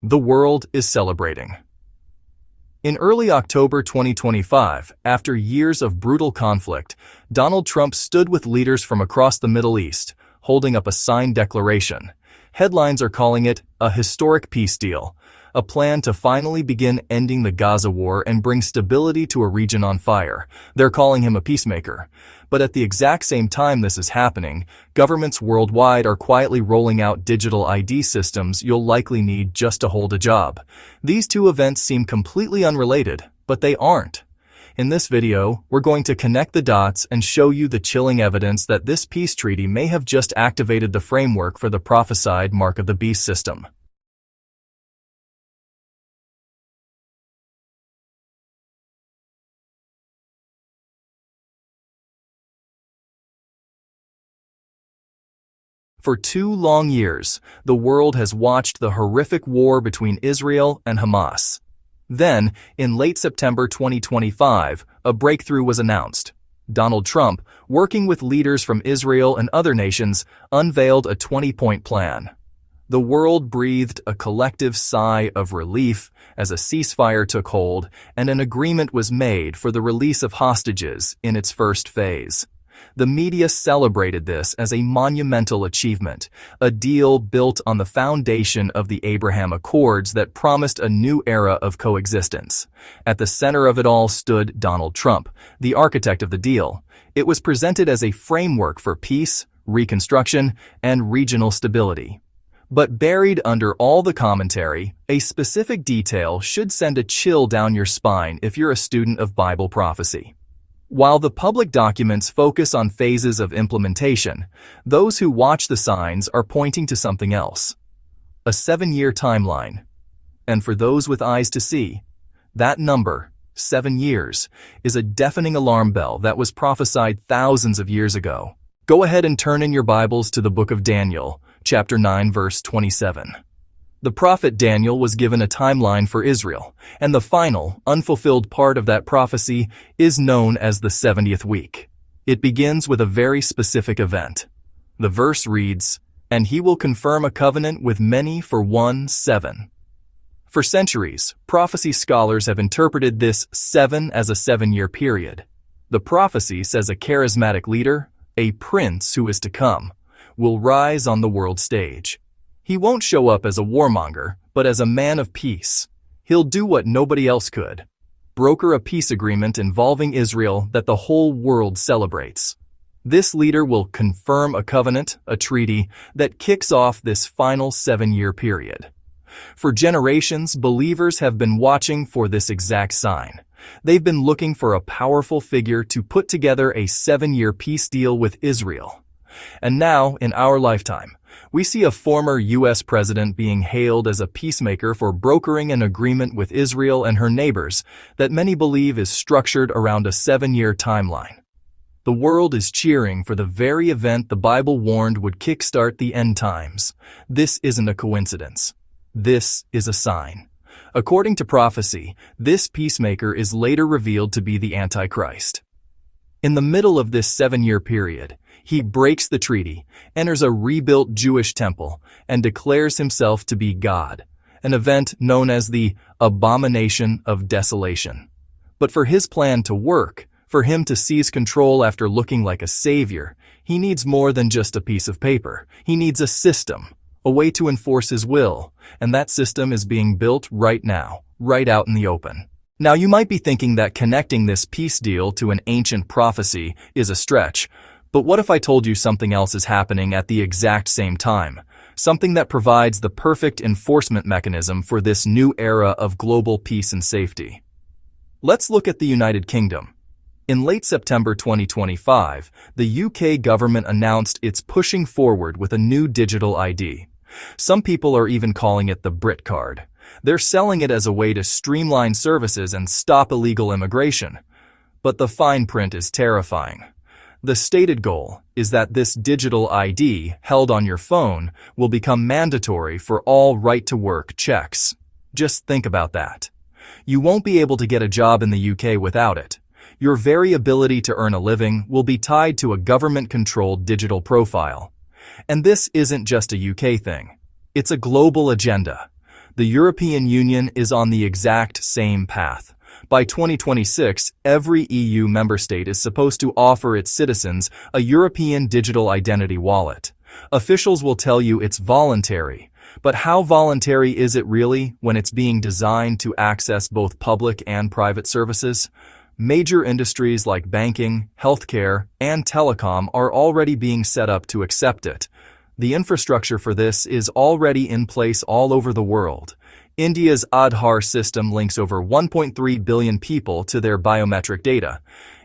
The world is celebrating. In early October 2025, after years of brutal conflict, Donald Trump stood with leaders from across the Middle East, holding up a signed declaration. Headlines are calling it a historic peace deal, a plan to finally begin ending the Gaza war and bring stability to a region on fire. They're calling him a peacemaker. But at the exact same time this is happening, governments worldwide are quietly rolling out digital ID systems you'll likely need just to hold a job. These two events seem completely unrelated, but they aren't. In this video, we're going to connect the dots and show you the chilling evidence that this peace treaty may have just activated the framework for the prophesied Mark of the Beast system. For 2 long years, the world has watched the horrific war between Israel and Hamas. Then, in late September 2025, a breakthrough was announced. Donald Trump, working with leaders from Israel and other nations, unveiled a 20-point plan. The world breathed a collective sigh of relief as a ceasefire took hold and an agreement was made for the release of hostages in its first phase. The media celebrated this as a monumental achievement, a deal built on the foundation of the Abraham Accords that promised a new era of coexistence. At the center of it all stood Donald Trump, the architect of the deal. It was presented as a framework for peace, reconstruction, and regional stability. But buried under all the commentary, a specific detail should send a chill down your spine if you're a student of Bible prophecy. While the public documents focus on phases of implementation, those who watch the signs are pointing to something else. A 7-year timeline. And for those with eyes to see, that number, 7 years, is a deafening alarm bell that was prophesied thousands of years ago. Go ahead and turn in your Bibles to the book of Daniel, chapter 9, verse 27. The prophet Daniel was given a timeline for Israel, and the final, unfulfilled part of that prophecy is known as the 70th week. It begins with a very specific event. The verse reads, "And he will confirm a covenant with many for 1-7." For centuries, prophecy scholars have interpreted this 7 as a 7-year period. The prophecy says a charismatic leader, a prince who is to come, will rise on the world stage. He won't show up as a warmonger, but as a man of peace. He'll do what nobody else could: broker a peace agreement involving Israel that the whole world celebrates. This leader will confirm a covenant, a treaty, that kicks off this final 7-year period. For generations, believers have been watching for this exact sign. They've been looking for a powerful figure to put together a 7-year peace deal with Israel. And now, in our lifetime, we see a former U.S. president being hailed as a peacemaker for brokering an agreement with Israel and her neighbors that many believe is structured around a 7-year timeline. The world is cheering for the very event the Bible warned would kickstart the end times. This isn't a coincidence. This is a sign. According to prophecy, this peacemaker is later revealed to be the Antichrist. In the middle of this 7-year period, he breaks the treaty, enters a rebuilt Jewish temple, and declares himself to be God, an event known as the abomination of desolation. But for his plan to work, for him to seize control after looking like a savior, he needs more than just a piece of paper. He needs a system, a way to enforce his will, and that system is being built right now, right out in the open. Now you might be thinking that connecting this peace deal to an ancient prophecy is a stretch, but what if I told you something else is happening at the exact same time? Something that provides the perfect enforcement mechanism for this new era of global peace and safety. Let's look at the United Kingdom. In late September 2025, the UK government announced it's pushing forward with a new digital ID. Some people are even calling it the Brit card. They're selling it as a way to streamline services and stop illegal immigration. But the fine print is terrifying. The stated goal is that this digital ID held on your phone will become mandatory for all right-to-work checks. Just think about that. You won't be able to get a job in the UK without it. Your very ability to earn a living will be tied to a government-controlled digital profile. And this isn't just a UK thing. It's a global agenda. The European Union is on the exact same path. By 2026, every EU member state is supposed to offer its citizens a European digital identity wallet. Officials will tell you it's voluntary, but how voluntary is it really when it's being designed to access both public and private services? Major industries like banking, healthcare, and telecom are already being set up to accept it. The infrastructure for this is already in place all over the world. India's Aadhaar system links over 1.3 billion people to their biometric data.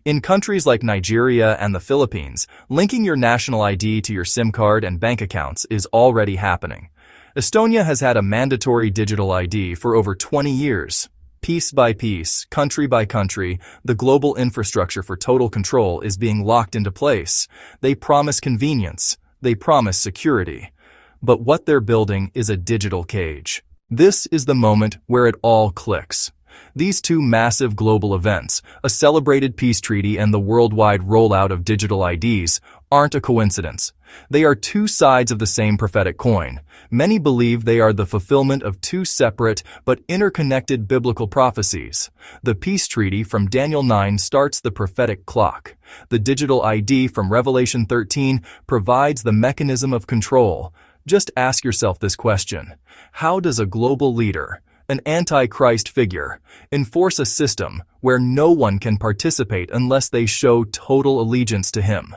In countries like Nigeria and the Philippines, linking your national ID to your SIM card and bank accounts is already happening. Estonia has had a mandatory digital ID for over 20 years. Piece by piece, country by country, the global infrastructure for total control is being locked into place. They promise convenience. They promise security. But what they're building is a digital cage. This is the moment where it all clicks. These two massive global events, a celebrated peace treaty and the worldwide rollout of digital IDs, aren't a coincidence. They are two sides of the same prophetic coin. Many believe they are the fulfillment of two separate but interconnected biblical prophecies. The peace treaty from Daniel 9 starts the prophetic clock. The digital ID from Revelation 13 provides the mechanism of control. Just ask yourself this question: how does a global leader, an antichrist figure, enforce a system where no one can participate unless they show total allegiance to him?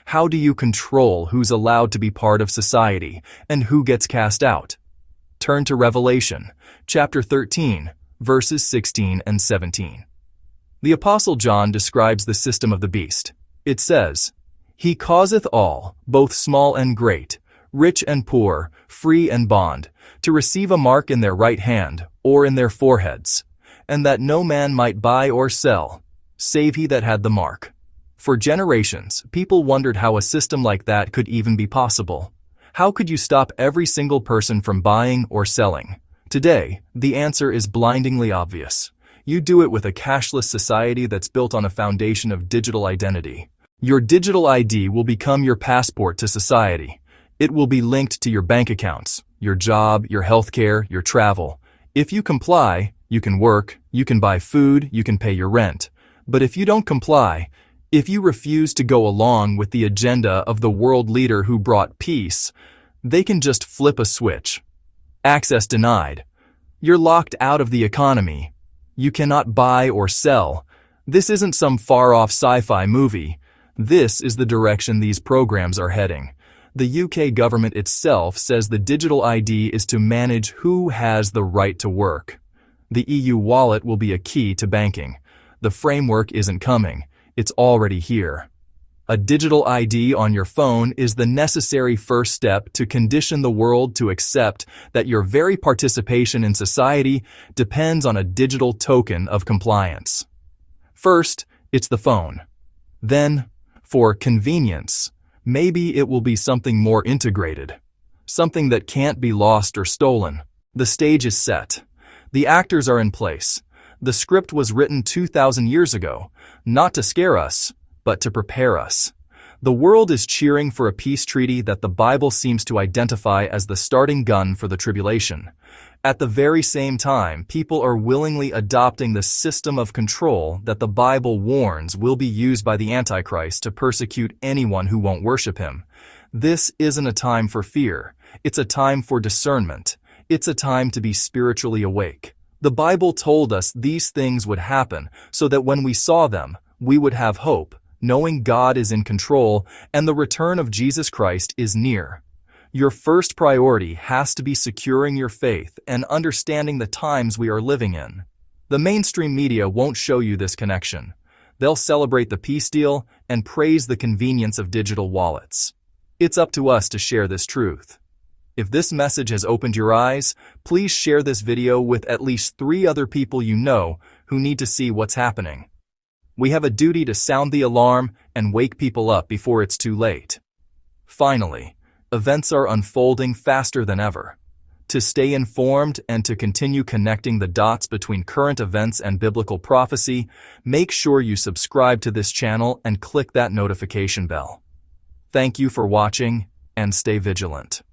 How do you control who's allowed to be part of society and who gets cast out? Turn to Revelation, chapter 13, verses 16 and 17. The Apostle John describes the system of the beast. It says, "He causeth all, both small and great, rich and poor, free and bond, to receive a mark in their right hand or in their foreheads, and that no man might buy or sell, save he that had the mark." For generations, people wondered how a system like that could even be possible. How could you stop every single person from buying or selling? Today, the answer is blindingly obvious. You do it with a cashless society that's built on a foundation of digital identity. Your digital ID will become your passport to society. It will be linked to your bank accounts, your job, your healthcare, your travel. If you comply, you can work, you can buy food, you can pay your rent. But if you don't comply, if you refuse to go along with the agenda of the world leader who brought peace, they can just flip a switch. Access denied. You're locked out of the economy. You cannot buy or sell. This isn't some far-off sci-fi movie. This is the direction these programs are heading. The UK government itself says the digital ID is to manage who has the right to work. The EU wallet will be a key to banking. The framework isn't coming. It's already here. A digital ID on your phone is the necessary first step to condition the world to accept that your very participation in society depends on a digital token of compliance. First, it's the phone. Then, for convenience, maybe it will be something more integrated, something that can't be lost or stolen. The stage is set. The actors are in place. The script was written 2,000 years ago, not to scare us, but to prepare us. The world is cheering for a peace treaty that the Bible seems to identify as the starting gun for the tribulation. At the very same time, people are willingly adopting the system of control that the Bible warns will be used by the Antichrist to persecute anyone who won't worship him. This isn't a time for fear. It's a time for discernment. It's a time to be spiritually awake. The Bible told us these things would happen so that when we saw them, we would have hope, knowing God is in control and the return of Jesus Christ is near. Your first priority has to be securing your faith and understanding the times we are living in. The mainstream media won't show you this connection. They'll celebrate the peace deal and praise the convenience of digital wallets. It's up to us to share this truth. If this message has opened your eyes, please share this video with at least 3 other people you know who need to see what's happening. We have a duty to sound the alarm and wake people up before it's too late. Finally, events are unfolding faster than ever. To stay informed and to continue connecting the dots between current events and biblical prophecy, make sure you subscribe to this channel and click that notification bell. Thank you for watching, and stay vigilant.